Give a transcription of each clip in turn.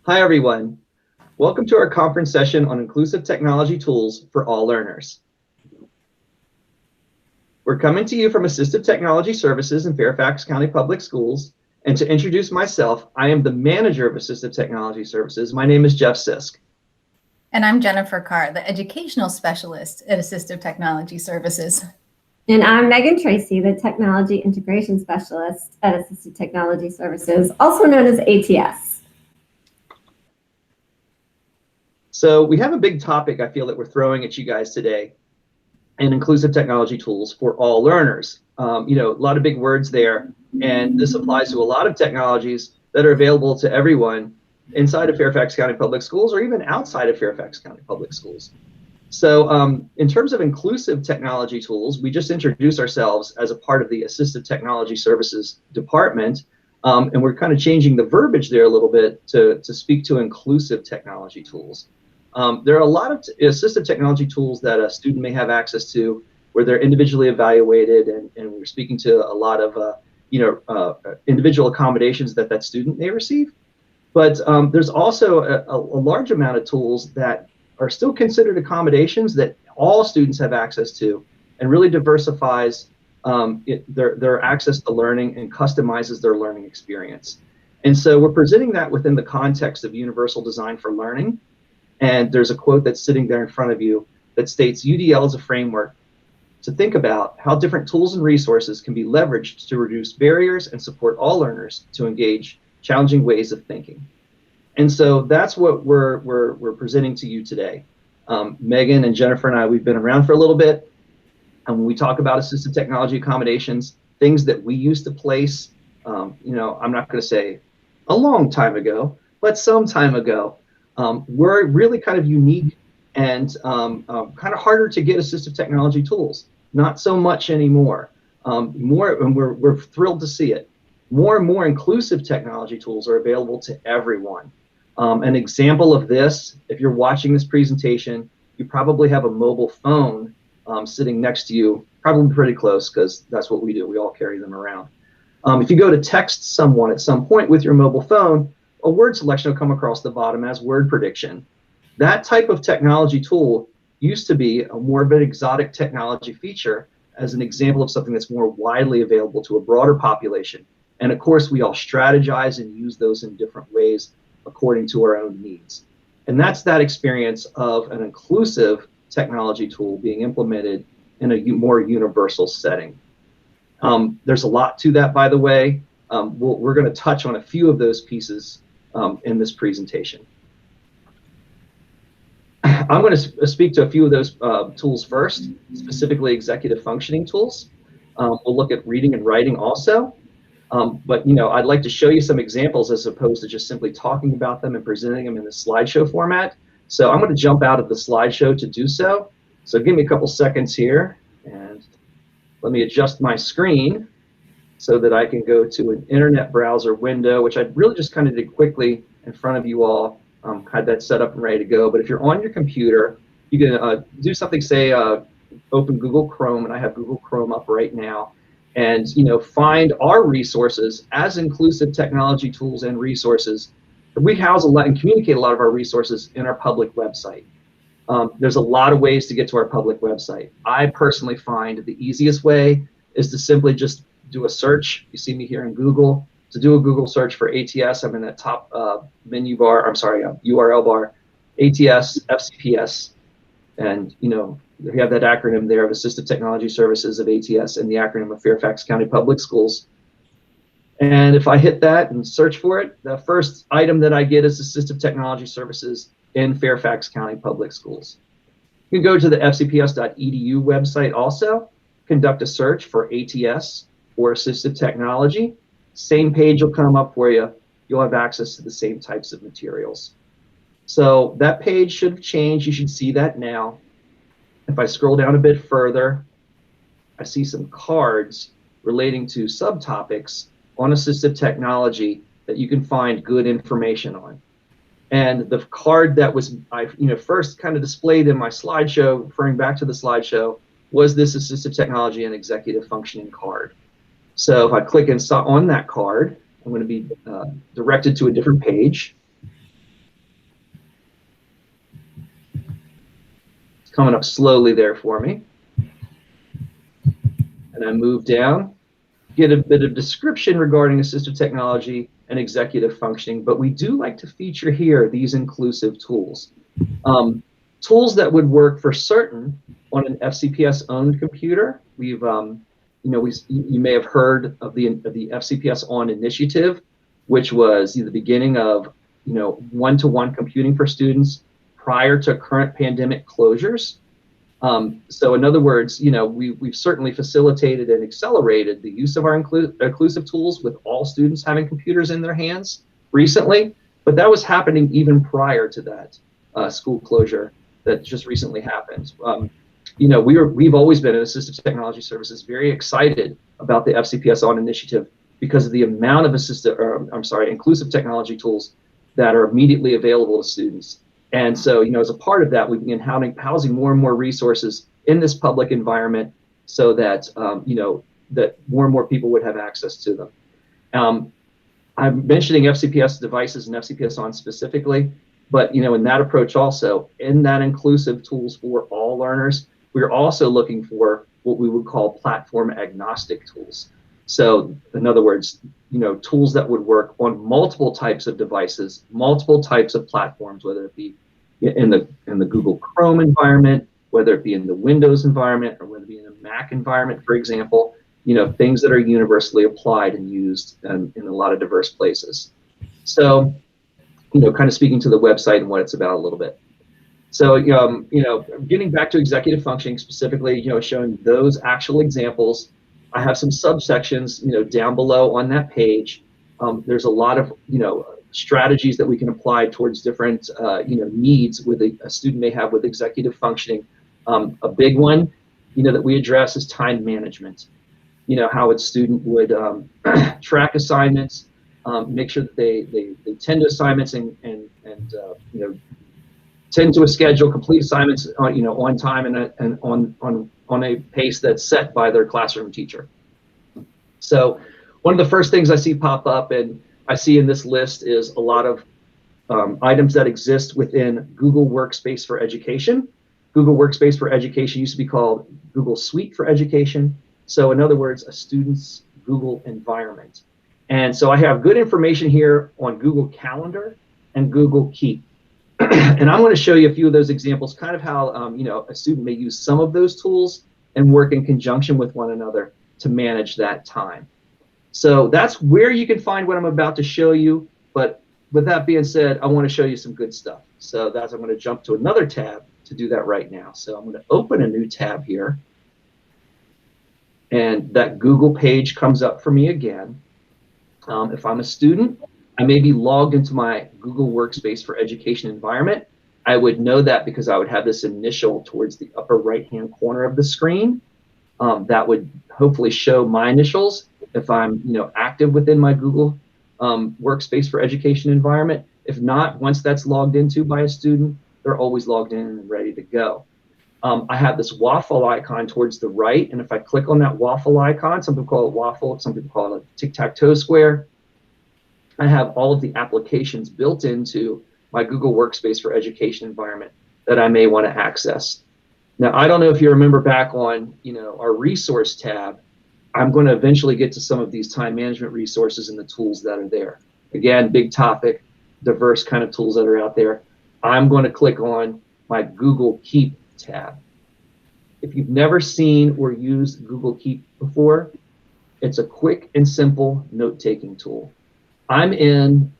Hi, everyone. Welcome to our conference session on inclusive technology tools for all learners. We're coming to you from Assistive Technology Services in Fairfax County Public Schools. And to introduce myself, I am the manager of Assistive Technology Services. My name is Jeff Sisk. And I'm Jennifer Carr, the educational specialist at Assistive Technology Services. And I'm Megan Tracy, the Technology Integration Specialist at Assistive Technology Services, also known as ATS. So we have a big topic I feel that we're throwing at you guys today, and inclusive technology tools for all learners. A lot of big words there, and this applies to a lot of technologies that are available to everyone inside of Fairfax County Public Schools or even outside of Fairfax County Public Schools. So in terms of inclusive technology tools, we just introduced ourselves as a part of the Assistive Technology Services Department, and we're kind of changing the verbiage there a little bit to speak to inclusive technology tools. There are a lot of assistive technology tools that a student may have access to where they're individually evaluated, and we're speaking to a lot of individual accommodations that student may receive. But there's also a large amount of tools that are still considered accommodations that all students have access to, and really diversifies their access to learning and customizes their learning experience. And so we're presenting that within the context of universal design for learning. And there's a quote that's sitting there in front of you that states UDL is a framework to think about how different tools and resources can be leveraged to reduce barriers and support all learners to engage challenging ways of thinking. And so that's what we're presenting to you today. Megan and Jennifer and I, we've been around for a little bit. And when we talk about assistive technology accommodations, things that we used to place, I'm not going to say a long time ago, but some time ago, we're really kind of unique and kind of harder to get assistive technology tools. Not so much anymore. And we're thrilled to see it. More and more inclusive technology tools are available to everyone. An example of this, if you're watching this presentation, you probably have a mobile phone sitting next to you, probably pretty close, because that's what we do. We all carry them around. If you go to text someone at some point with your mobile phone, a word selection will come across the bottom as word prediction. That type of technology tool used to be more of an exotic technology feature as an example of something that's more widely available to a broader population. And of course, we all strategize and use those in different ways according to our own needs. And that's that experience of an inclusive technology tool being implemented in a more universal setting. There's a lot to that, by the way. We're going to touch on a few of those pieces in this presentation. I'm going to speak to a few of those tools first, specifically executive functioning tools. We'll look at reading and writing also. But I'd like to show you some examples as opposed to just simply talking about them and presenting them in the slideshow format. So I'm going to jump out of the slideshow to do so. So give me a couple seconds here, and let me adjust my screen so that I can go to an internet browser window, which I really just kind of did quickly in front of you all. Had that set up and ready to go. But if you're on your computer, you can do something, say, open Google Chrome, and I have Google Chrome up right now, and find our resources as inclusive technology tools and resources. We house a lot and communicate a lot of our resources in our public website. There's a lot of ways to get to our public website. I personally find the easiest way is to simply just do a search. You see me here in Google. To do a Google search for ATS, I'm in that top URL bar, ATS, FCPS, and we have that acronym there of Assistive Technology Services of ATS and the acronym of Fairfax County Public Schools. And if I hit that and search for it, the first item that I get is Assistive Technology Services in Fairfax County Public Schools. You can go to the fcps.edu website also, conduct a search for ATS or assistive technology. Same page will come up for you. You'll have access to the same types of materials. So that page should have changed. You should see that now. If I scroll down a bit further, I see some cards relating to subtopics on assistive technology that you can find good information on. And the card that was first kind of displayed in my slideshow, referring back to the slideshow, was this assistive technology and executive functioning card. So if I click on that card, I'm going to be directed to a different page. coming up slowly there for me. And I move down, get a bit of description regarding assistive technology and executive functioning, but we do like to feature here these inclusive tools. Tools that would work for certain on an FCPS-owned computer. We've, you may have heard of the FCPS On initiative, which was the beginning of, one-to-one computing for students prior to current pandemic closures. So in other words, we've certainly facilitated and accelerated the use of our inclusive tools with all students having computers in their hands recently, but that was happening even prior to that school closure that just recently happened. We've always been at Assistive Technology Services very excited about the FCPS On initiative because of the amount of inclusive technology tools that are immediately available to students. And so, as a part of that, we began housing more and more resources in this public environment so that, that more and more people would have access to them. I'm mentioning FCPS devices and FCPS On specifically, but, in that approach also, in that inclusive tools for all learners, we're also looking for what we would call platform agnostic tools. So, in other words, tools that would work on multiple types of devices, multiple types of platforms, whether it be in the Google Chrome environment, whether it be in the Windows environment, or whether it be in a Mac environment, for example, things that are universally applied and used in a lot of diverse places. So, kind of speaking to the website and what it's about a little bit. So, getting back to executive functioning specifically, showing those actual examples. I have some subsections, down below on that page. There's a lot of, strategies that we can apply towards different, needs with a student may have with executive functioning. A big one, that we address is time management. How a student would track assignments, make sure that they tend to assignments and tend to a schedule, complete assignments, on time and on a pace that's set by their classroom teacher. So one of the first things I see pop up and I see in this list is a lot of items that exist within Google Workspace for Education. Google Workspace for Education used to be called Google Suite for Education. So in other words, a student's Google environment. And so I have good information here on Google Calendar and Google Keep. And I'm going to show you a few of those examples, kind of how a student may use some of those tools and work in conjunction with one another to manage that time. So that's where you can find what I'm about to show you. But with that being said, I want to show you some good stuff. So I'm going to jump to another tab to do that right now. So I'm going to open a new tab here. And that Google page comes up for me again. If I'm a student, I may be logged into my Google Workspace for Education environment. I would know that because I would have this initial towards the upper right-hand corner of the screen. That would hopefully show my initials if I'm active within my Google Workspace for Education environment. If not, once that's logged into by a student, they're always logged in and ready to go. I have this waffle icon towards the right, and if I click on that waffle icon, some people call it waffle, some people call it a tic-tac-toe square, I have all of the applications built into my Google Workspace for Education environment that I may want to access. Now, I don't know if you remember back on our resource tab, I'm going to eventually get to some of these time management resources and the tools that are there. Again, big topic, diverse kind of tools that are out there. I'm going to click on my Google Keep tab. If you've never seen or used Google Keep before, it's a quick and simple note-taking tool. I'm in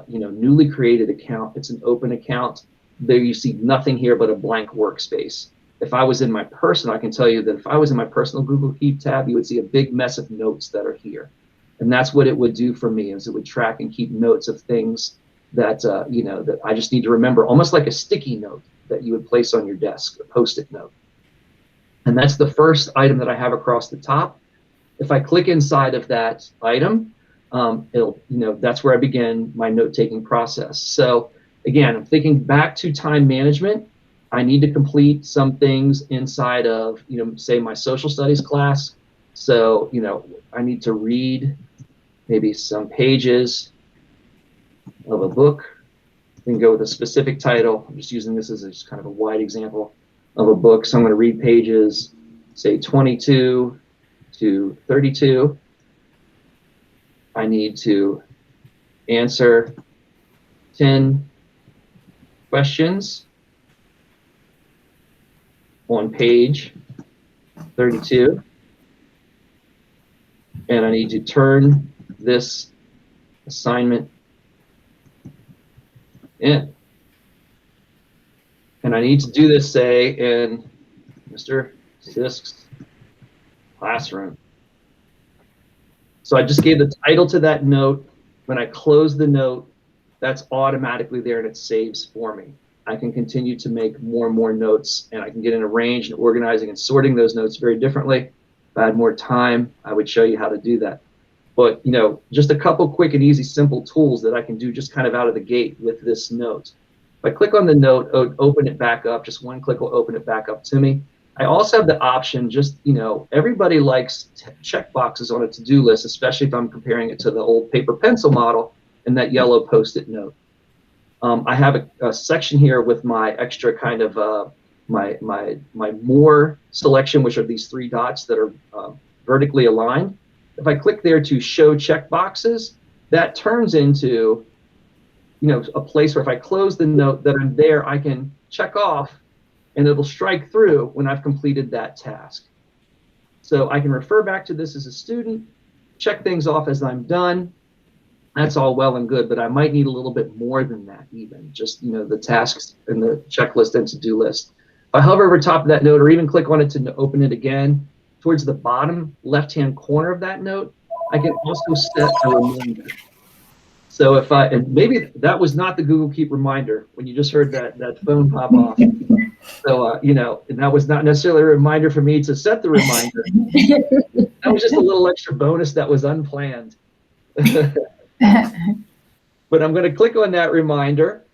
newly created account. It's an open account. There you see nothing here but a blank workspace. If I was in my personal, I can tell you that if I was in my personal Google Keep tab, you would see a big mess of notes that are here. And that's what it would do for me, is it would track and keep notes of things that, that I just need to remember, almost like a sticky note that you would place on your desk, a Post-it note. And that's the first item that I have across the top. If I click inside of that item, that's where I begin my note-taking process. So again, I'm thinking back to time management. I need to complete some things inside of, say my social studies class. So, I need to read maybe some pages of a book and go with a specific title. I'm just using this as just kind of a wide example. of a book. So I'm going to read pages, say 22 to 32. I need to answer 10 questions on page 32. And I need to turn this assignment in. And I need to do this, say, in Mr. Sisk's classroom. So I just gave the title to that note. When I close the note, that's automatically there and it saves for me. I can continue to make more and more notes, and I can get in a range and organizing and sorting those notes very differently. If I had more time, I would show you how to do that. But, you know, just a couple quick and easy, simple tools that I can do just kind of out of the gate with this note. If I click on the note, open it back up, just one click will open it back up to me. I also have the option, just, you know, everybody likes check boxes on a to-do list, especially if I'm comparing it to the old paper pencil model and that yellow Post-it note. I have a section here with my extra kind of my more selection, which are these 3 dots that are vertically aligned. If I click there to show checkboxes, that turns into, you know, a place where if I close the note that I'm there, I can check off and it'll strike through when I've completed that task. So I can refer back to this as a student, check things off as I'm done. That's all well and good, but I might need a little bit more than that even, just, you know, the tasks and the checklist and to-do list. If I hover over top of that note or even click on it to open it again, towards the bottom left-hand corner of that note, I can also set a reminder. So if and maybe that was not the Google Keep reminder when you just heard that phone pop off. So, you know, and that was not necessarily a reminder for me to set the reminder. That was just a little extra bonus that was unplanned. But I'm going to click on that reminder.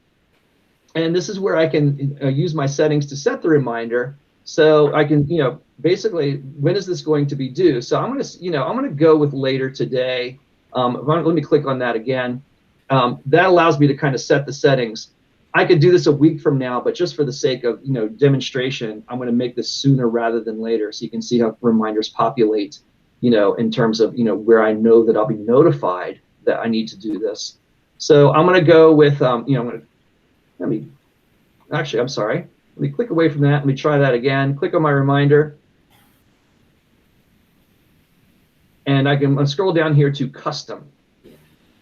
And this is where I can use my settings to set the reminder. So I can, you know, basically, when is this going to be due? So I'm going to, you know, I'm going to go with later today. Let me click on that again. That allows me to kind of set the settings. I could do this a week from now, but just for the sake of, you know, demonstration, I'm going to make this sooner rather than later, so you can see how reminders populate, you know, in terms of, you know, where I know that I'll be notified that I need to do this. So I'm going to go with, you know, I'm sorry. Let me click away from that. Let me try that again. Click on my reminder. And I can scroll down here to custom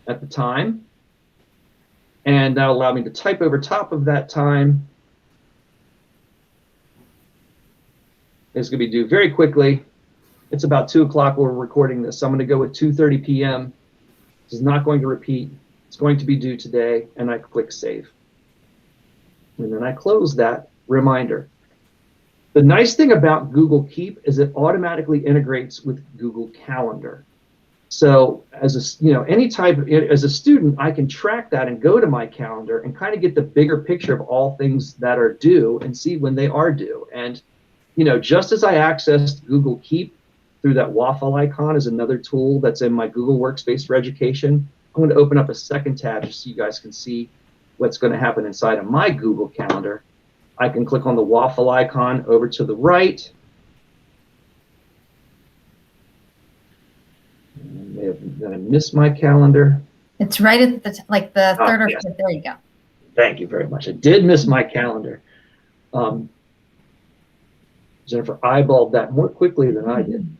at the time. And that'll allow me to type over top of that time. It's going to be due very quickly. It's about 2 o'clock when we're recording this. So I'm going to go with 2:30 p.m. This is not going to repeat. It's going to be due today. And I click save. And then I close that reminder. The nice thing about Google Keep is it automatically integrates with Google Calendar. So as a, you know, as a student, I can track that and go to my calendar and kind of get the bigger picture of all things that are due and see when they are due. And, you know, just as I accessed Google Keep through that waffle icon is another tool that's in my Google Workspace for Education. I'm going to open up a second tab just so you guys can see what's going to happen inside of my Google Calendar. I can click on the waffle icon over to the right. I missed my calendar. It's right at the third or yes. fourth. There you go. Thank you very much. I did miss my calendar. Jennifer eyeballed that more quickly than I did.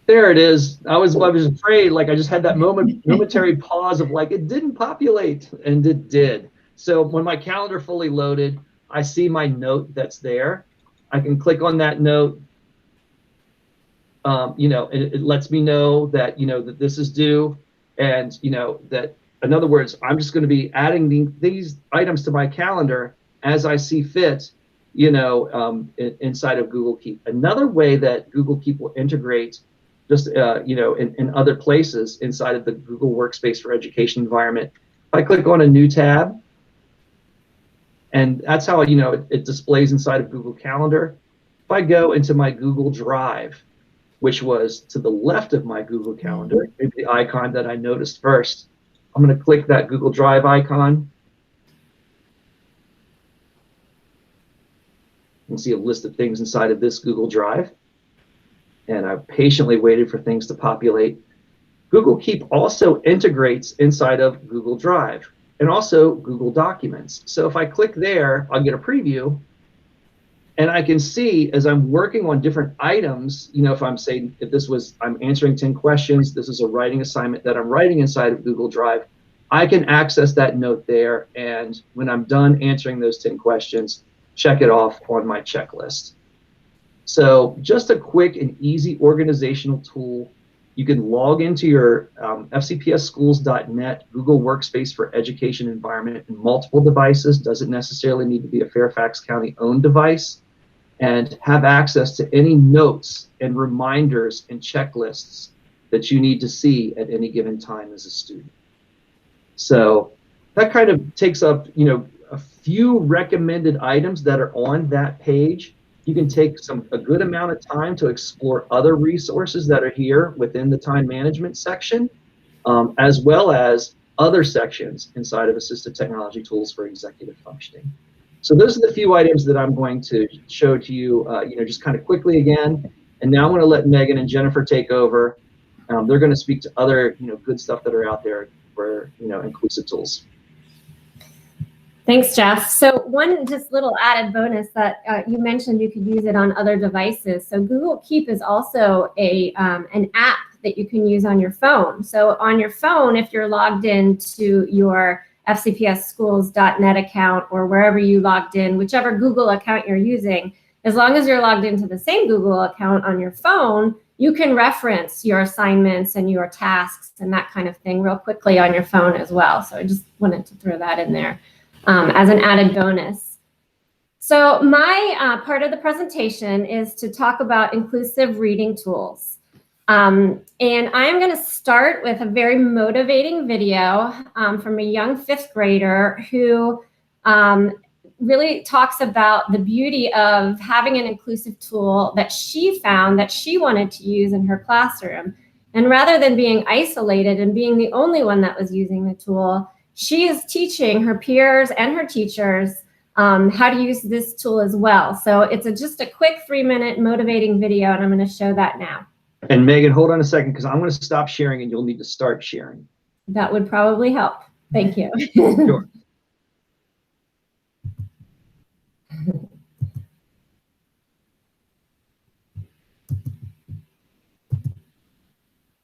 There it is. I was afraid, like I just had that momentary pause of like it didn't populate, and it did. So when my calendar fully loaded, I see my note that's there. I can click on that note. You know, it lets me know that, you know, that this is due, and, you know, that, in other words, I'm just going to be adding these items to my calendar as I see fit, you know, inside of Google Keep. Another way that Google Keep will integrate just, you know, in other places inside of the Google Workspace for Education environment. If I click on a new tab, and that's how, you know, it displays inside of Google Calendar. If I go into my Google Drive, which was to the left of my Google Calendar, maybe the icon that I noticed first. I'm going to click that Google Drive icon. You can see a list of things inside of this Google Drive. And I've patiently waited for things to populate. Google Keep also integrates inside of Google Drive and also Google Documents. So if I click there, I'll get a preview. And I can see as I'm working on different items, you know, if I'm saying, if this was, I'm answering 10 questions, this is a writing assignment that I'm writing inside of Google Drive, I can access that note there. And when I'm done answering those 10 questions, check it off on my checklist. So just a quick and easy organizational tool. You can log into your fcpsschools.net Google Workspace for Education environment in multiple devices. Doesn't necessarily need to be a Fairfax County owned device, and have access to any notes and reminders and checklists that you need to see at any given time as a student. So that kind of takes up, you know, a few recommended items that are on that page. You can take a good amount of time to explore other resources that are here within the time management section, as well as other sections inside of assistive technology tools for executive functioning. So those are the few items that I'm going to show to you, you know, just kind of quickly again. And now I'm going to let Megan and Jennifer take over. They're going to speak to other, you know, good stuff that are out there for, you know, inclusive tools. Thanks, Jeff. So one just little added bonus that you mentioned, you could use it on other devices. So Google Keep is also an app that you can use on your phone. So on your phone, if you're logged into your fcpsschools.net account or wherever you logged in, whichever Google account you're using, as long as you're logged into the same Google account on your phone, you can reference your assignments and your tasks and that kind of thing real quickly on your phone as well. So I just wanted to throw that in there as an added bonus. So my part of the presentation is to talk about inclusive reading tools. And I'm going to start with a very motivating video from a young 5th grader who really talks about the beauty of having an inclusive tool that she found that she wanted to use in her classroom. And rather than being isolated and being the only one that was using the tool, she is teaching her peers and her teachers how to use this tool as well. So it's just a quick 3-minute motivating video, and I'm going to show that now. And Megan, hold on a second, because I'm going to stop sharing and you'll need to start sharing. That would probably help. Thank you. Sure.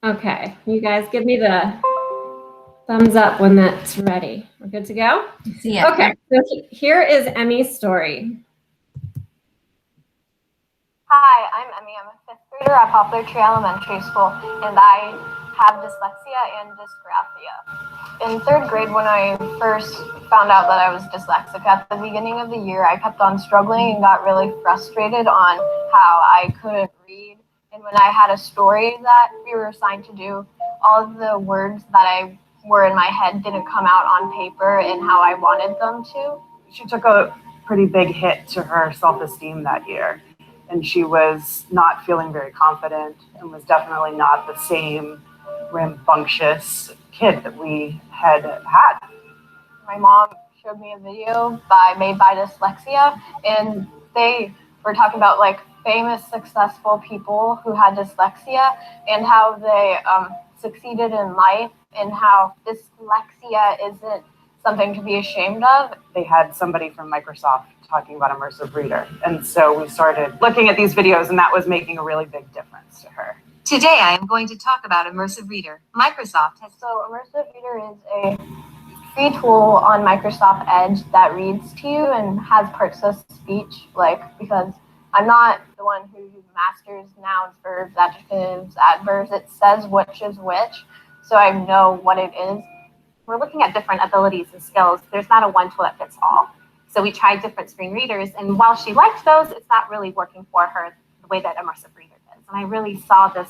Okay, you guys give me the thumbs up when that's ready. We're good to go? Yeah. Okay, so here is Emmy's story. Hi, I'm Emmy. I'm a 5th grader at Poplar Tree Elementary School, and I have dyslexia and dysgraphia. In 3rd grade, when I first found out that I was dyslexic at the beginning of the year, I kept on struggling and got really frustrated on how I couldn't read. And when I had a story that we were assigned to do, all of the words that were in my head didn't come out on paper and how I wanted them to. She took a pretty big hit to her self-esteem that year. And she was not feeling very confident and was definitely not the same rambunctious kid that we had had. My mom showed me a video made by Dyslexia, and they were talking about like famous successful people who had dyslexia and how they succeeded in life and how dyslexia isn't something to be ashamed of. They had somebody from Microsoft talking about Immersive Reader. And so we started looking at these videos, and that was making a really big difference to her. Today I am going to talk about Immersive Reader. Microsoft has... So Immersive Reader is a free tool on Microsoft Edge that reads to you and has parts of speech, because I'm not the one who masters nouns, verbs, adjectives, adverbs. It says which is which, so I know what it is. We're looking at different abilities and skills. There's not a one tool that fits all. So we tried different screen readers, and while she liked those, it's not really working for her the way that Immersive Reader does. And I really saw this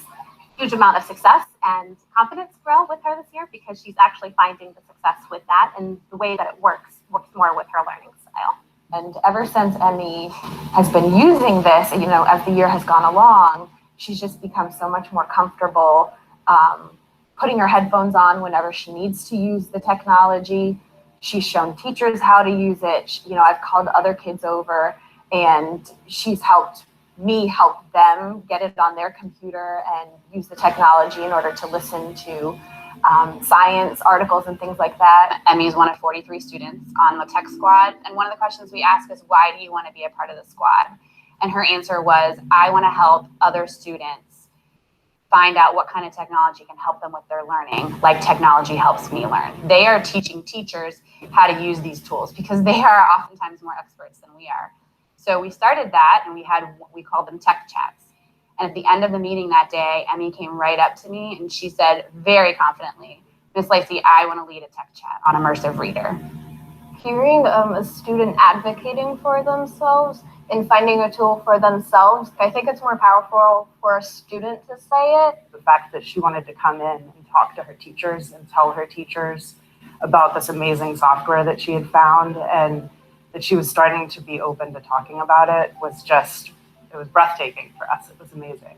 huge amount of success and confidence grow with her this year because she's actually finding the success with that, and the way that it works more with her learning style. And ever since Emmy has been using this, as the year has gone along, She's just become so much more comfortable putting her headphones on whenever she needs to use the technology. She's shown teachers how to use it. You know, I've called other kids over and she's helped me help them get it on their computer and use the technology in order to listen to science articles and things like that. Emmy is one of 43 students on the tech squad. And one of the questions we ask is, why do you want to be a part of the squad? And her answer was, I want to help other students find out what kind of technology can help them with their learning, like technology helps me learn. They are teaching teachers how to use these tools because they are oftentimes more experts than we are. So we started that and we called them tech chats. And at the end of the meeting that day, Emmy came right up to me and she said very confidently, Ms. Lacey, I want to lead a tech chat on Immersive Reader. Hearing a student advocating for themselves and finding a tool for themselves, I think it's more powerful for a student to say it. The fact that she wanted to come in and talk to her teachers and tell her teachers about this amazing software that she had found and that she was starting to be open to talking about it was just, it was breathtaking for us. It was amazing.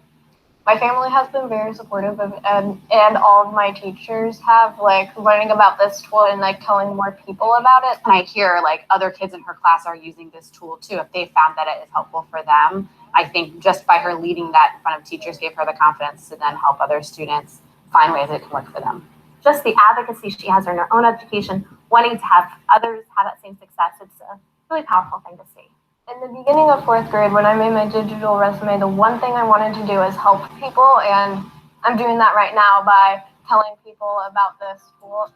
My family has been very supportive of, and all of my teachers have, like, learning about this tool and like telling more people about it. And I hear like other kids in her class are using this tool too. If they found that it is helpful for them, I think just by her leading that in front of teachers gave her the confidence to then help other students find ways it can work for them. Just the advocacy she has in her own education, wanting to have others have that same success, it's a really powerful thing to see. In the beginning of 4th grade, when I made my digital resume, the one thing I wanted to do is help people, and I'm doing that right now by telling people about this tool.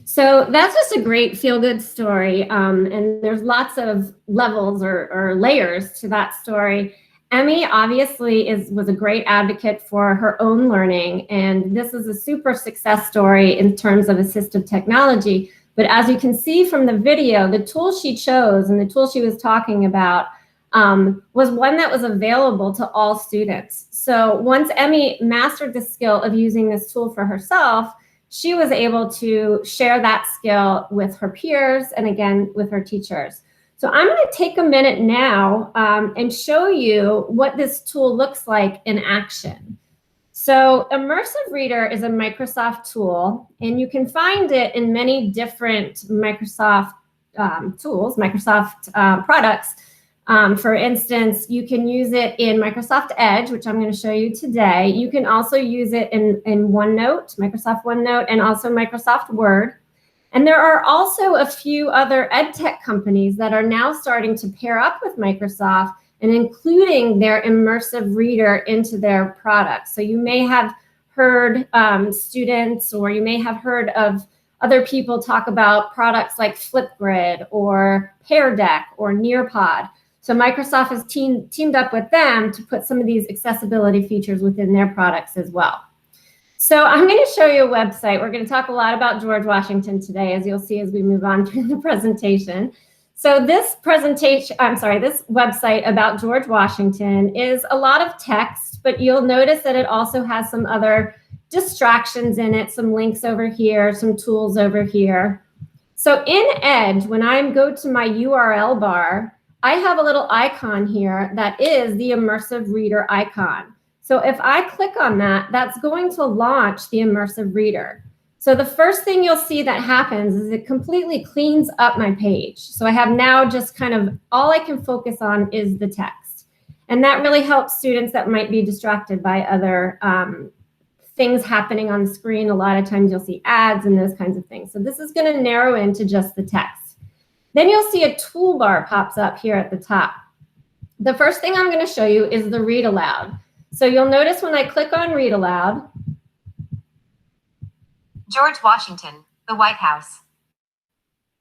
So that's just a great feel-good story, and there's lots of levels or layers to that story. Emmy obviously was a great advocate for her own learning, and this is a super success story in terms of assistive technology. But as you can see from the video, the tool she chose and the tool she was talking about was one that was available to all students. So once Emmy mastered the skill of using this tool for herself, she was able to share that skill with her peers and again with her teachers. So I'm going to take a minute now and show you what this tool looks like in action. So Immersive Reader is a Microsoft tool, and you can find it in many different Microsoft tools, Microsoft products. For instance, you can use it in Microsoft Edge, which I'm going to show you today. You can also use it in OneNote, Microsoft OneNote, and also Microsoft Word. And there are also a few other ed tech companies that are now starting to pair up with Microsoft and including their Immersive Reader into their products. So you may have heard students, or you may have heard of other people talk about products like Flipgrid or Pear Deck or Nearpod. So Microsoft has teamed up with them to put some of these accessibility features within their products as well. So I'm going to show you a website. We're going to talk a lot about George Washington today, as you'll see as we move on through the presentation. So this website about George Washington is a lot of text, but you'll notice that it also has some other distractions in it, some links over here, some tools over here. So in Edge, when I go to my URL bar, I have a little icon here that is the Immersive Reader icon. So if I click on that, that's going to launch the Immersive Reader. So the first thing you'll see that happens is it completely cleans up my page. So I have now just kind of all I can focus on is the text. And that really helps students that might be distracted by other things happening on the screen. A lot of times you'll see ads and those kinds of things. So this is going to narrow into just the text. Then you'll see a toolbar pops up here at the top. The first thing I'm going to show you is the read aloud. So you'll notice when I click on read aloud, George Washington, the White House.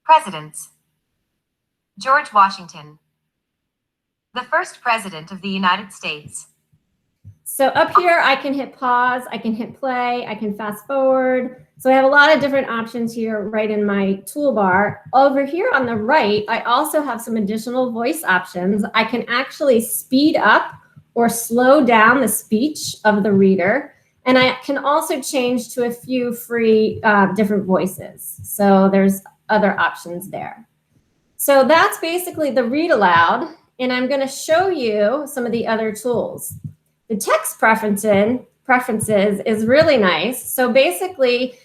Presidents. George Washington, the first president of the United States. So up here, I can hit pause, I can hit play, I can fast forward. So I have a lot of different options here right in my toolbar. Over here on the right, I also have some additional voice options. I can actually speed up or slow down the speech of the reader. And I can also change to a few free different voices. So there's other options there. So that's basically the read aloud, and I'm going to show you some of the other tools. The text preferences is really nice. So basically,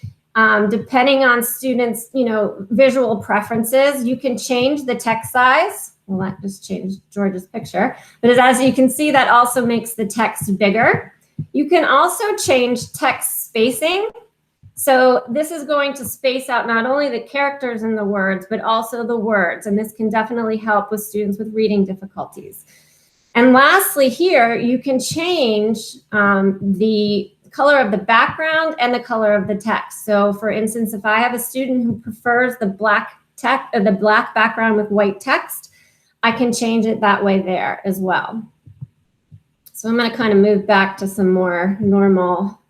depending on students, visual preferences, you can change the text size. Well, that just changed George's picture, but as you can see, that also makes the text bigger. You can also change text spacing. So this is going to space out not only the characters in the words, but also the words. And this can definitely help with students with reading difficulties. And lastly here, you can change the color of the background and the color of the text. So for instance, if I have a student who prefers the black background with white text, I can change it that way there as well. So I'm going to kind of move back to some more normal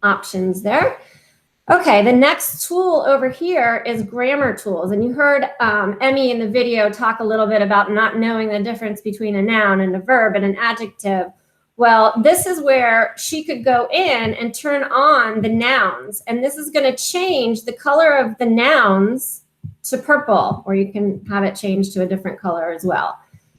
options there. Okay, the next tool over here is grammar tools. And you heard Emmy in the video talk a little bit about not knowing the difference between a noun and a verb and an adjective. Well, this is where she could go in and turn on the nouns. And this is going to change the color of the nouns to purple, or you can have it changed to a different color as well.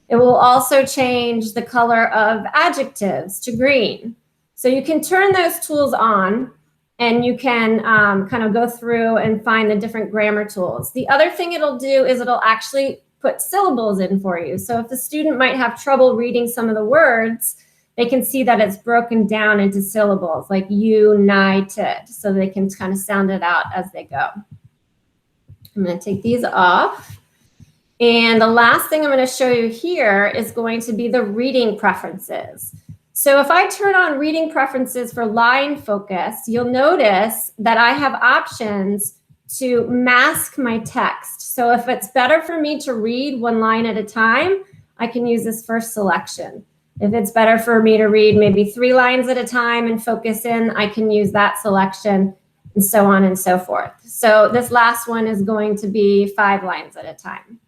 It will also change the color of adjectives to green. So you can turn those tools on, and you can kind of go through and find the different grammar tools. The other thing it'll do is it'll actually put syllables in for you. So if the student might have trouble reading some of the words, they can see that it's broken down into syllables like united, so they can kind of sound it out as they go. I'm going to take these off. And the last thing I'm going to show you here is going to be the reading preferences. So if I turn on reading preferences for line focus, you'll notice that I have options to mask my text. So if it's better for me to read one line at a time, I can use this first selection. If it's better for me to read maybe 3 lines at a time and focus in, I can use that selection, and so on and so forth. So this last one is going to be 5 lines at a time.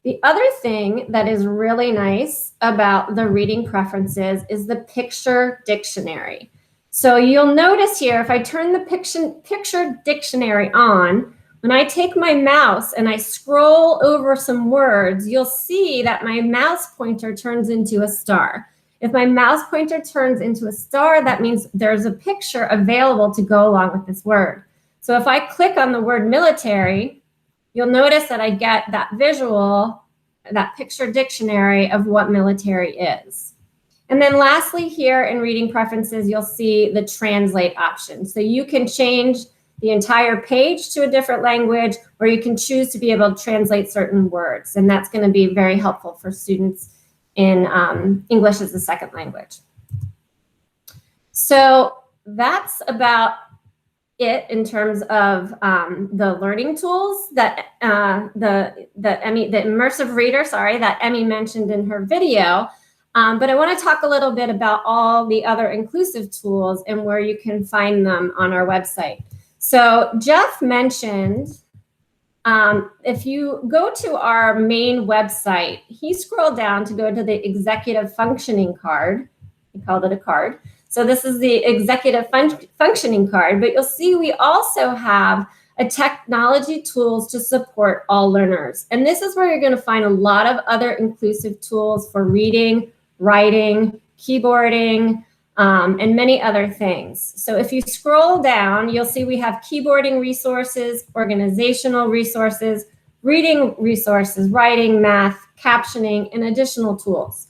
The other thing that is really nice about the reading preferences is the picture dictionary. So you'll notice here, if I turn the picture dictionary on, when I take my mouse and I scroll over some words, you'll see that my mouse pointer turns into a star. If my mouse pointer turns into a star, that means there's a picture available to go along with this word. So if I click on the word military, you'll notice that I get that visual, that picture dictionary of what military is. And then lastly here in reading preferences, you'll see the translate option. So you can change the entire page to a different language, or you can choose to be able to translate certain words. And that's going to be very helpful for students in English as a second language. So that's about it in terms of the learning tools that the Immersive Reader, that Emmy mentioned in her video. But I want to talk a little bit about all the other inclusive tools and where you can find them on our website. So Jeff mentioned, if you go to our main website, he scrolled down to go to the executive functioning card. He called it a card. So this is the executive functioning card, but you'll see we also have a technology tools to support all learners. And this is where you're going to find a lot of other inclusive tools for reading, writing, keyboarding, and many other things. So if you scroll down, you'll see we have keyboarding resources, organizational resources, reading resources, writing, math, captioning, and additional tools.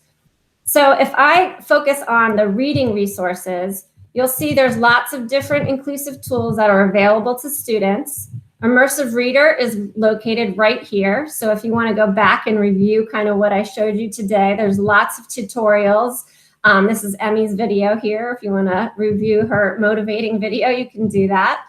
So if I focus on the reading resources, you'll see there's lots of different inclusive tools that are available to students. Immersive Reader is located right here. So if you want to go back and review kind of what I showed you today, there's lots of tutorials. This is Emmy's video here. If you want to review her motivating video, you can do that.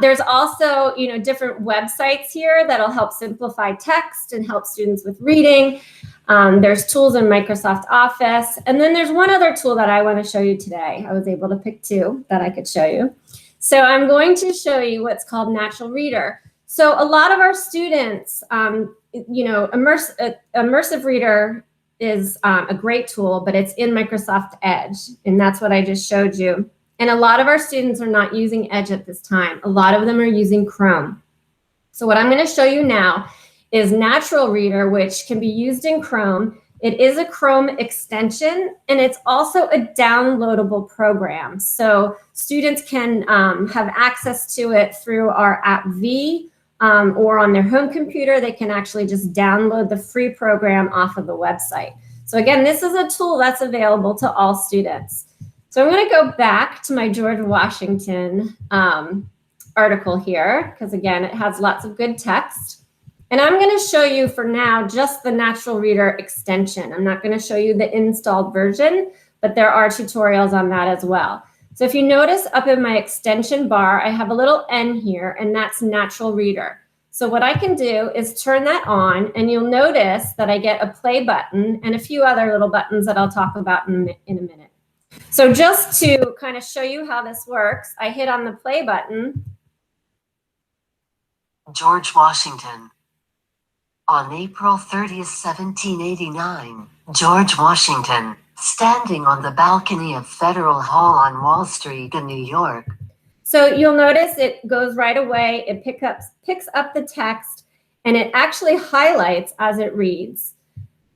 There's also, different websites here that'll help simplify text and help students with reading. There's tools in Microsoft Office. And then there's one other tool that I want to show you today. I was able to pick 2 that I could show you. So I'm going to show you what's called Natural Reader. So a lot of our students, Immersive Reader is a great tool, but it's in Microsoft Edge, and that's what I just showed you. And a lot of our students are not using Edge at this time. A lot of them are using Chrome. So what I'm going to show you now is Natural Reader, which can be used in Chrome. It is a Chrome extension, and it's also a downloadable program. So students can have access to it through our app V, or on their home computer. They can actually just download the free program off of the website. So again, this is a tool that's available to all students. So I'm going to go back to my George Washington article here, because again, it has lots of good text. And I'm going to show you for now just the Natural Reader extension. I'm not going to show you the installed version, but there are tutorials on that as well. So if you notice up in my extension bar, I have a little N here, and that's Natural Reader. So what I can do is turn that on, and you'll notice that I get a play button and a few other little buttons that I'll talk about in a minute. So just to kind of show you how this works, I hit on the play button. George Washington. On April 30th, 1789, George Washington, standing on the balcony of Federal Hall on Wall Street in New York. So you'll notice it goes right away. It picks up the text, and it actually highlights as it reads.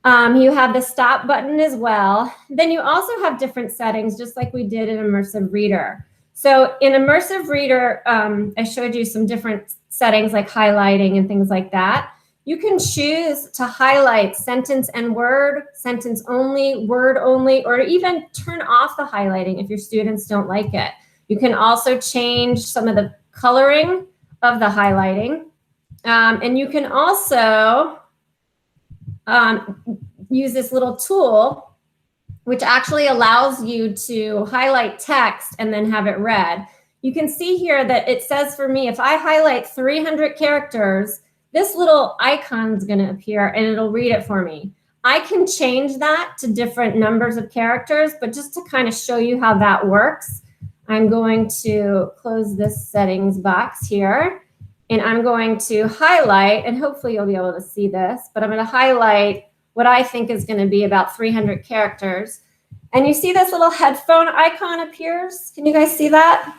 You have the stop button as well. Then you also have different settings, just like we did in Immersive Reader. So in Immersive Reader, I showed you some different settings like highlighting and things like that. You can choose to highlight sentence and word, sentence only, word only, or even turn off the highlighting if your students don't like it. You can also change some of the coloring of the highlighting. And you can also use this little tool, which actually allows you to highlight text and then have it read. You can see here that it says for me, if I highlight 300 characters, this little icon is going to appear and it'll read it for me. I can change that to different numbers of characters, but just to kind of show you how that works, I'm going to close this settings box here, and I'm going to highlight, and hopefully you'll be able to see this, but I'm going to highlight what I think is going to be about 300 characters. And you see this little headphone icon appears? Can you guys see that?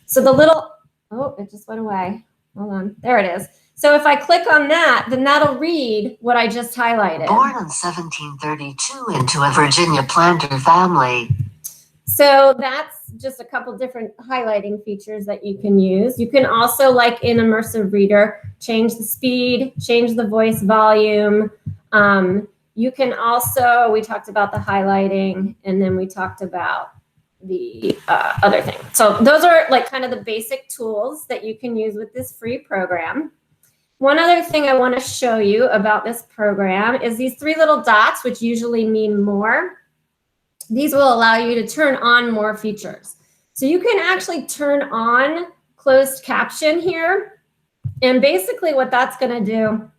So the little, oh, it just went away. Hold on, there it is. So if I click on that, then that'll read what I just highlighted. Born in 1732 into a Virginia planter family. So that's just a couple different highlighting features that you can use. You can also, like in Immersive Reader, change the speed, change the voice volume. You can also, we talked about the highlighting, and then we talked about the other thing. So those are like kind of the basic tools that you can use with this free program. One other thing I want to show you about this program is these three little dots, which usually mean more. These will allow you to turn on more features. So you can actually turn on closed caption here. And basically what that's going to do,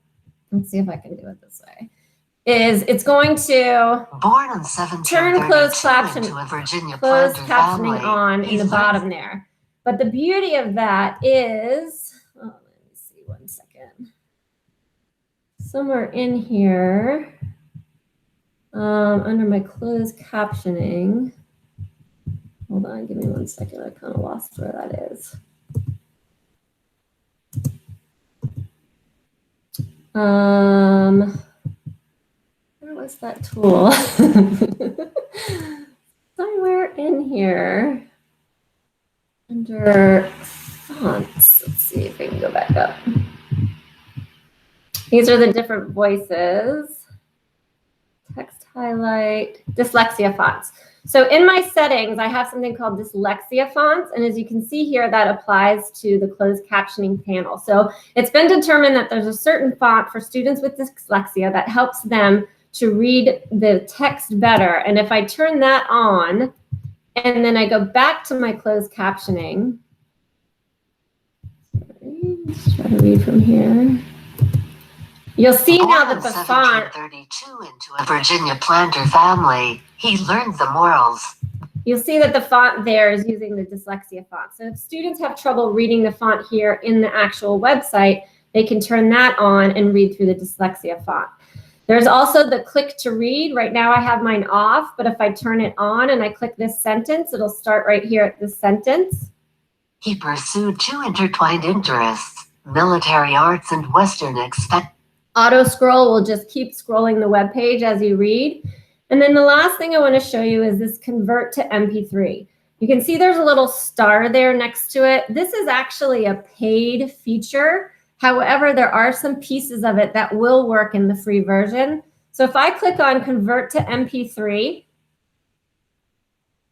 let's see if I can do it this way, is it's going to turn closed captioning on in the bottom there. But the beauty of that is, oh, let me see 1 second. Somewhere in here, under my closed captioning, hold on, give me 1 second. I kind of lost where that is. Where was that tool? Somewhere in here, under fonts. Let's see if I can go back up. These are the different voices. Text highlight, dyslexia fonts. So in my settings, I have something called dyslexia fonts. And as you can see here, that applies to the closed captioning panel. So it's been determined that there's a certain font for students with dyslexia that helps them to read the text better. And if I turn that on, and then I go back to my closed captioning, sorry, let's try to read from here. You'll see now that the font, 1732 into a Virginia planter family, he learned the morals. You'll see that the font there is using the dyslexia font. So if students have trouble reading the font here in the actual website, they can turn that on and read through the dyslexia font. There's also the click to read. Right now I have mine off, but if I turn it on and I click this sentence, it'll start right here at this sentence. He pursued two intertwined interests, military arts and Western Auto scroll will just keep scrolling the web page as you read. And then the last thing I want to show you is this convert to MP3. You can see there's a little star there next to it. This is actually a paid feature. However, there are some pieces of it that will work in the free version. So if I click on convert to MP3,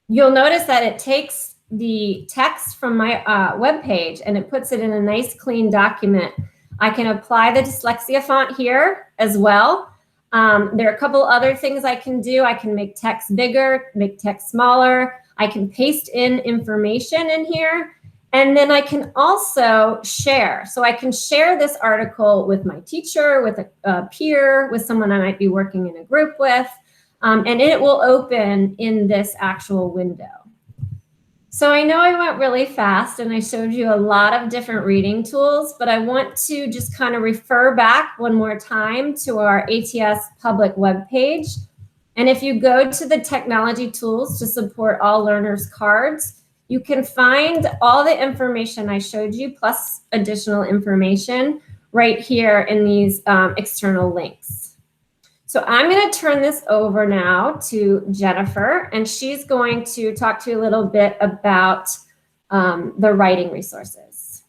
you'll notice that it takes the text from my web page and it puts it in a nice clean document. I can apply the dyslexia font here as well. There are a couple other things I can do. I can make text bigger, make text smaller. I can paste in information in here. And then I can also share. So I can share this article with my teacher, with a peer, with someone I might be working in a group with. And it will open in this actual window. So I know I went really fast and I showed you a lot of different reading tools, but I want to just kind of refer back one more time to our ATS public webpage. And if you go to the technology tools to support all learners cards, you can find all the information I showed you plus additional information right here in these external links. So I'm going to turn this over now to Jennifer, and she's going to talk to you a little bit about the writing resources.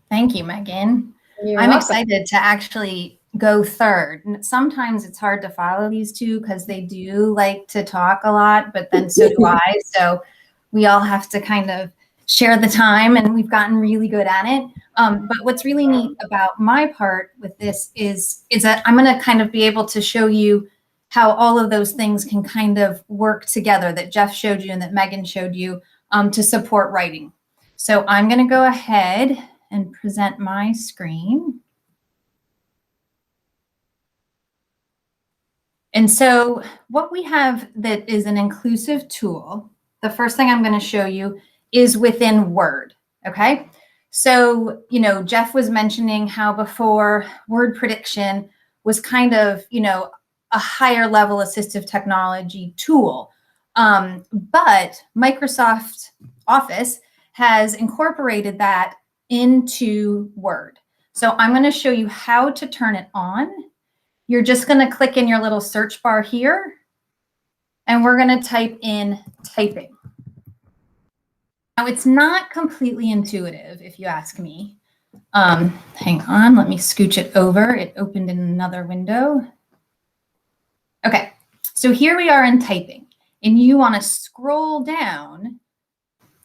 Thank you, Megan. I'm excited to actually go third. Sometimes it's hard to follow these two because they do like to talk a lot, but then so do I. So we all have to kind of share the time, and we've gotten really good at it. But what's really neat about my part with this is that I'm going to kind of be able to show you how all of those things can kind of work together that Jeff showed you and that Megan showed you to support writing. So I'm going to go ahead and present my screen. And so what we have that is an inclusive tool, the first thing I'm going to show you is within Word, okay? So, you know, Jeff was mentioning how before word prediction was kind of, you know, a higher level assistive technology tool. But Microsoft Office has incorporated that into Word. So I'm going to show you how to turn it on. You're just going to click in your little search bar here, and we're going to type in typing. Now, it's not completely intuitive, if you ask me. Hang on, let me scooch it over. It opened in another window. Okay, so here we are in typing, and you want to scroll down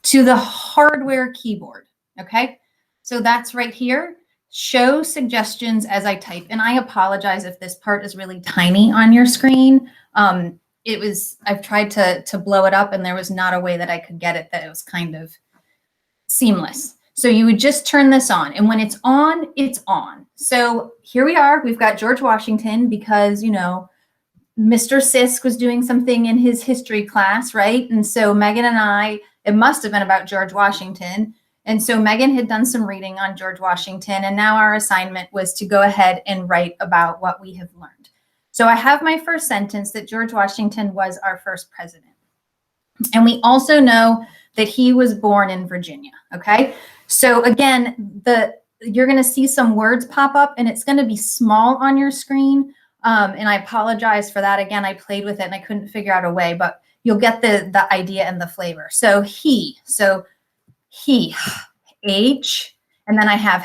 to the hardware keyboard, okay? So that's right here. Show suggestions as I type, and I apologize if this part is really tiny on your screen. I've tried to blow it up and there was not a way that I could get it that it was kind of seamless. So you would just turn this on, and when it's on, it's on. So here we are, we've got George Washington because, you know, Mr. Sisk was doing something in his history class, right? And so Megan and I, it must have been about George Washington. And so Megan had done some reading on George Washington, and now our assignment was to go ahead and write about what we have learned. So I have my first sentence that George Washington was our first president. And we also know that he was born in Virginia, okay? So again, you're gonna see some words pop up and it's gonna be small on your screen. And I apologize for that. Again, I played with it and I couldn't figure out a way, but you'll get the idea and the flavor. So he, H, and then I have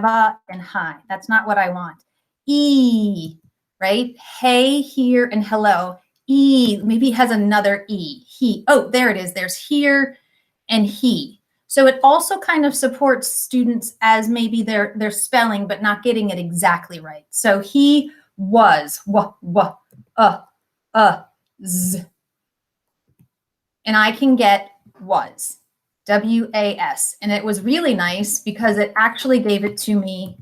a, and hi. That's not what I want. E, right? Hey, here, and hello. E, maybe it has another E. He, oh, there it is. There's here and he. So it also kind of supports students as maybe they're spelling, but not getting it exactly right. So he was, z. And I can get was, W-A-S. And it was really nice because it actually gave it to me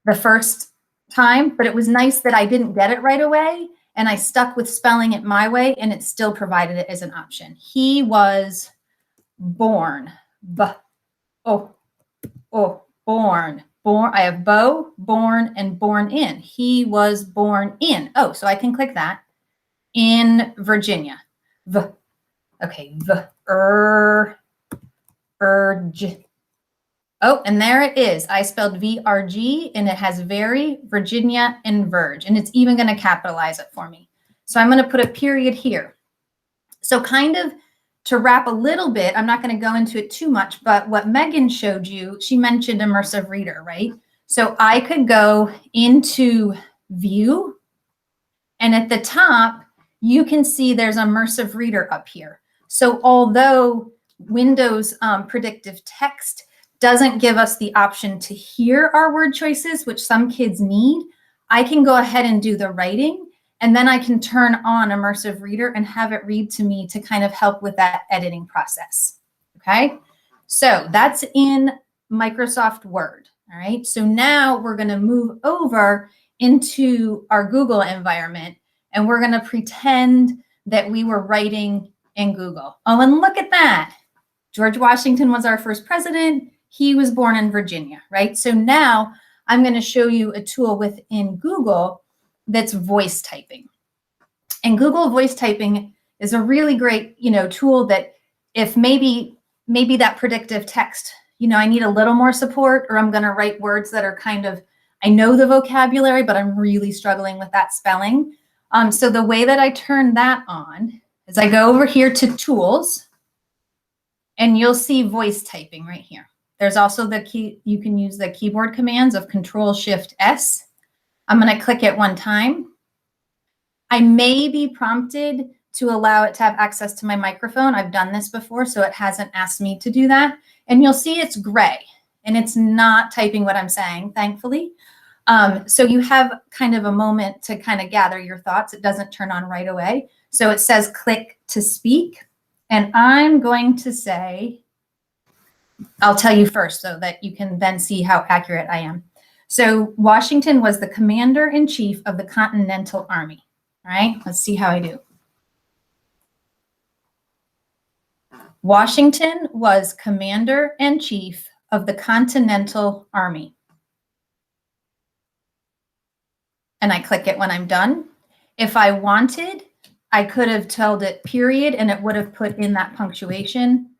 the first time, but it was nice that I didn't get it right away and I stuck with spelling it my way and it still provided it as an option. He was born, born. I have born, and born in. He was born in. Oh, so I can click that. In Virginia. Okay, urge. Oh, and there it is. I spelled VRG, and it has very, Virginia, and Verge, and it's even going to capitalize it for me. So I'm going to put a period here. So kind of to wrap a little bit, I'm not going to go into it too much, but what Megan showed you, she mentioned Immersive Reader, right? So I could go into View, and at the top, you can see there's Immersive Reader up here. So although Windows predictive text doesn't give us the option to hear our word choices, which some kids need, I can go ahead and do the writing, and then I can turn on Immersive Reader and have it read to me to kind of help with that editing process. Okay, so that's in Microsoft Word. All right, so now we're going to move over into our Google environment, and we're going to pretend that we were writing in Google. Oh, and look at that. George Washington was our first president. He was born in Virginia, right? So now I'm going to show you a tool within Google that's voice typing. And Google voice typing is a really great, tool that if maybe that predictive text, I need a little more support, or I'm going to write words that are kind of, I know the vocabulary, but I'm really struggling with that spelling. So the way that I turn that on is I go over here to Tools, and you'll see voice typing right here. There's also the key, you can use the keyboard commands of Control-Shift-S. I'm going to click it one time. I may be prompted to allow it to have access to my microphone. I've done this before, so it hasn't asked me to do that. And you'll see it's gray, and it's not typing what I'm saying, thankfully. So you have kind of a moment to kind of gather your thoughts. It doesn't turn on right away. So it says click to speak. And I'm going to say, I'll tell you first so that you can then see how accurate I am. So Washington was the commander-in-chief of the Continental Army. All right, let's see how I do. Washington was commander-in-chief of the Continental Army. And I click it when I'm done. If I wanted, I could have told it period, and it would have put in that punctuation.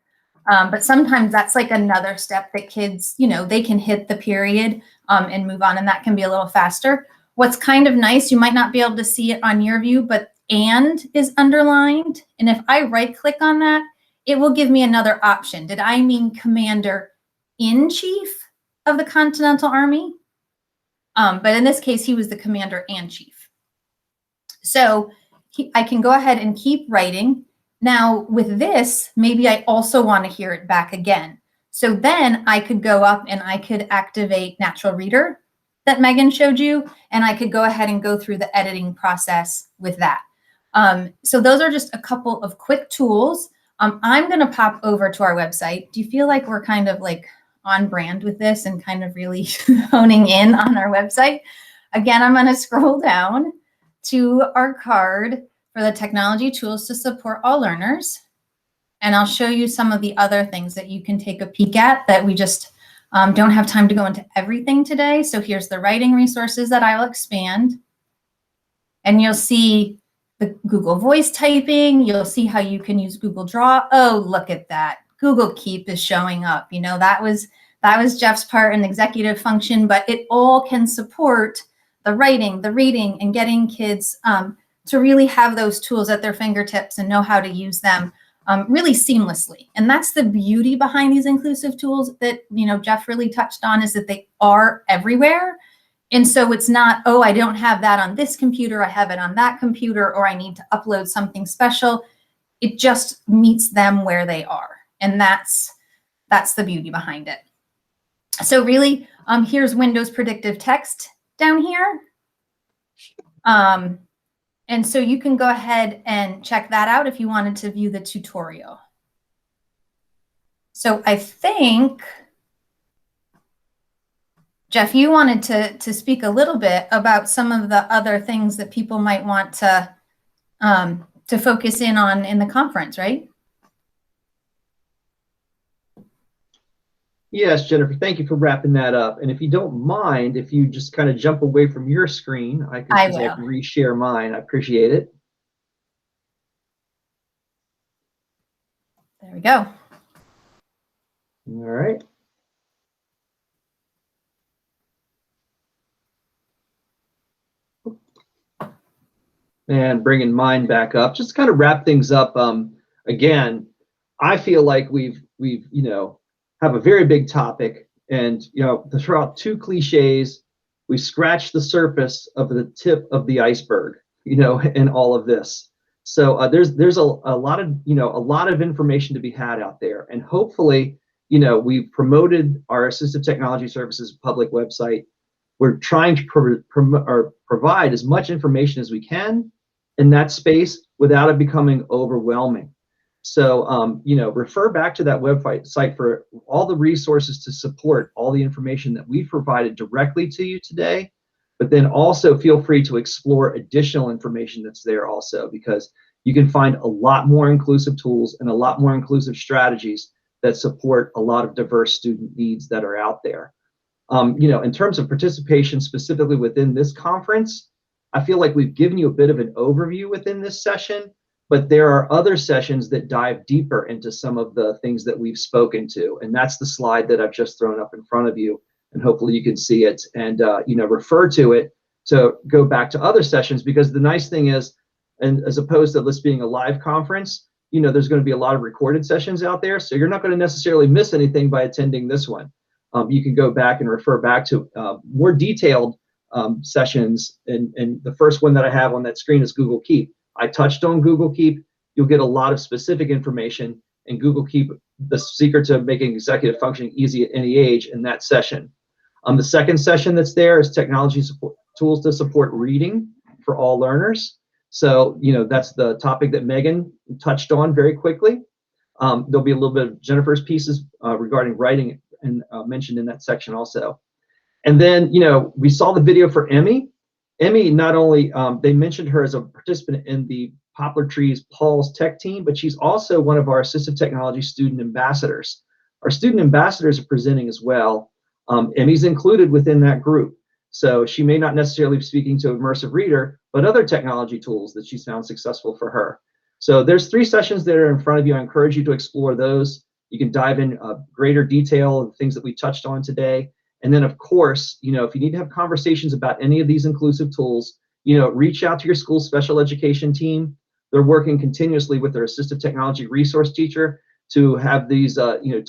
But sometimes that's like another step that kids, they can hit the period and move on, and that can be a little faster. What's kind of nice, you might not be able to see it on your view, but and is underlined. And if I right click on that, it will give me another option. Did I mean commander-in-chief of the Continental Army? But in this case, he was the commander-in-chief. So I can go ahead and keep writing. Now with this, maybe I also want to hear it back again. So then I could go up and I could activate Natural Reader that Megan showed you, and I could go ahead and go through the editing process with that. So those are just a couple of quick tools. I'm going to pop over to our website. Do you feel like we're kind of like on brand with this and kind of really honing in on our website? Again, I'm going to scroll down to our card for the technology tools to support all learners. And I'll show you some of the other things that you can take a peek at that we just don't have time to go into everything today. So here's the writing resources that I'll expand. And you'll see the Google voice typing. You'll see how you can use Google Draw. Oh, look at that. Google Keep is showing up. That was Jeff's part in executive function, but it all can support the writing, the reading, and getting kids to really have those tools at their fingertips and know how to use them really seamlessly. And that's the beauty behind these inclusive tools that, Jeff really touched on, is that they are everywhere. And so it's not, oh, I don't have that on this computer, I have it on that computer, or I need to upload something special. It just meets them where they are. And that's the beauty behind it. So really, here's Windows predictive text down here. And so you can go ahead and check that out if you wanted to view the tutorial. So I think, Jeff, you wanted to speak a little bit about some of the other things that people might want to focus in on in the conference, right? Yes, Jennifer, thank you for wrapping that up. And if you don't mind, if you just kind of jump away from your screen, I can reshare mine. I appreciate it. There we go. All right. And bringing mine back up, just to kind of wrap things up. Again, I feel like we've have a very big topic, and to throw out two cliches, we scratched the surface of the tip of the iceberg, in all of this. So there's a lot of a lot of information to be had out there, and hopefully we've promoted our assistive technology services public website. We're trying to provide as much information as we can in that space without it becoming overwhelming. So, refer back to that website for all the resources to support all the information that we've provided directly to you today. But then also feel free to explore additional information that's there also, because you can find a lot more inclusive tools and a lot more inclusive strategies that support a lot of diverse student needs that are out there. In terms of participation specifically within this conference, I feel like we've given you a bit of an overview within this session, but there are other sessions that dive deeper into some of the things that we've spoken to. And that's the slide that I've just thrown up in front of you. And hopefully you can see it and, refer to it to go back to other sessions, because the nice thing is, and as opposed to this being a live conference, there's going to be a lot of recorded sessions out there. So you're not going to necessarily miss anything by attending this one. You can go back and refer back to more detailed sessions. And the first one that I have on that screen is Google Keep. I touched on Google Keep. You'll get a lot of specific information in Google Keep, the secret to making executive functioning easy at any age, in that session. The second session that's there is technology support, tools to support reading for all learners. So, that's the topic that Megan touched on very quickly. There'll be a little bit of Jennifer's pieces regarding writing and mentioned in that section also. And then, we saw the video for Emmy. Emmy, not only, they mentioned her as a participant in the Poplar Trees Paul's Tech team, but she's also one of our assistive technology student ambassadors. Our student ambassadors are presenting as well. Emmy's included within that group. So she may not necessarily be speaking to Immersive Reader, but other technology tools that she's found successful for her. So there's 3 sessions that are in front of you. I encourage you to explore those. You can dive in greater detail of things that we touched on today. And then, of course, if you need to have conversations about any of these inclusive tools, reach out to your school special education team. They're working continuously with their assistive technology resource teacher to have these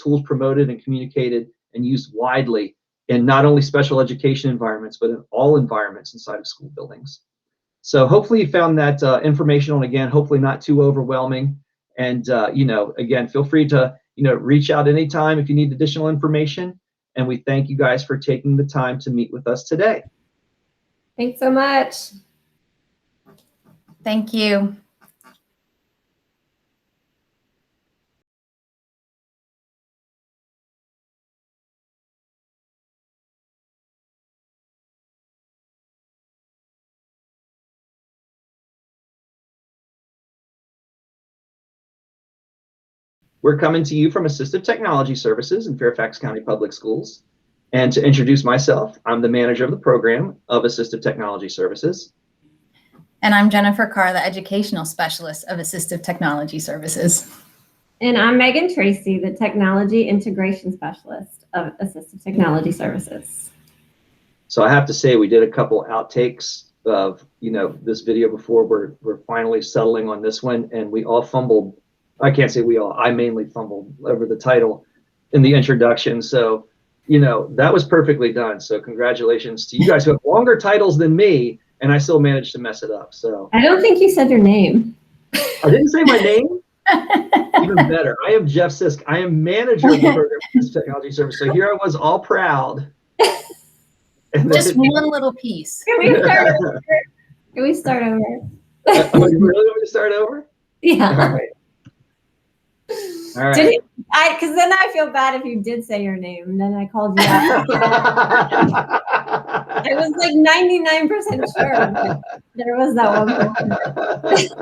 tools promoted and communicated and used widely in not only special education environments, but in all environments inside of school buildings. So hopefully you found that informational, and again, hopefully not too overwhelming. And again, feel free to reach out anytime if you need additional information. And we thank you guys for taking the time to meet with us today. Thanks so much. Thank you. We're coming to you from Assistive Technology Services in Fairfax County Public Schools. And to introduce myself, I'm the manager of the program of Assistive Technology Services. And I'm Jennifer Carr, the educational specialist of Assistive Technology Services. And I'm Megan Tracy, the technology integration specialist of Assistive Technology Services. So I have to say, we did a couple outtakes of this video before. We're finally settling on this one, and we all fumbled. I can't say we all, I mainly fumbled over the title in the introduction. So, that was perfectly done. So congratulations to you guys who have longer titles than me, and I still managed to mess it up. So I don't think you said your name. I didn't say my name. Even better. I am Jeff Sisk. I am manager of the program of technology service. So here I was all proud. Just one little piece. Can we start over? Can we start over? Oh, you really want me to start over? Yeah. All right. All right. Because then I feel bad if you did say your name, and then I called you out. I was like 99% sure, but there was that one person.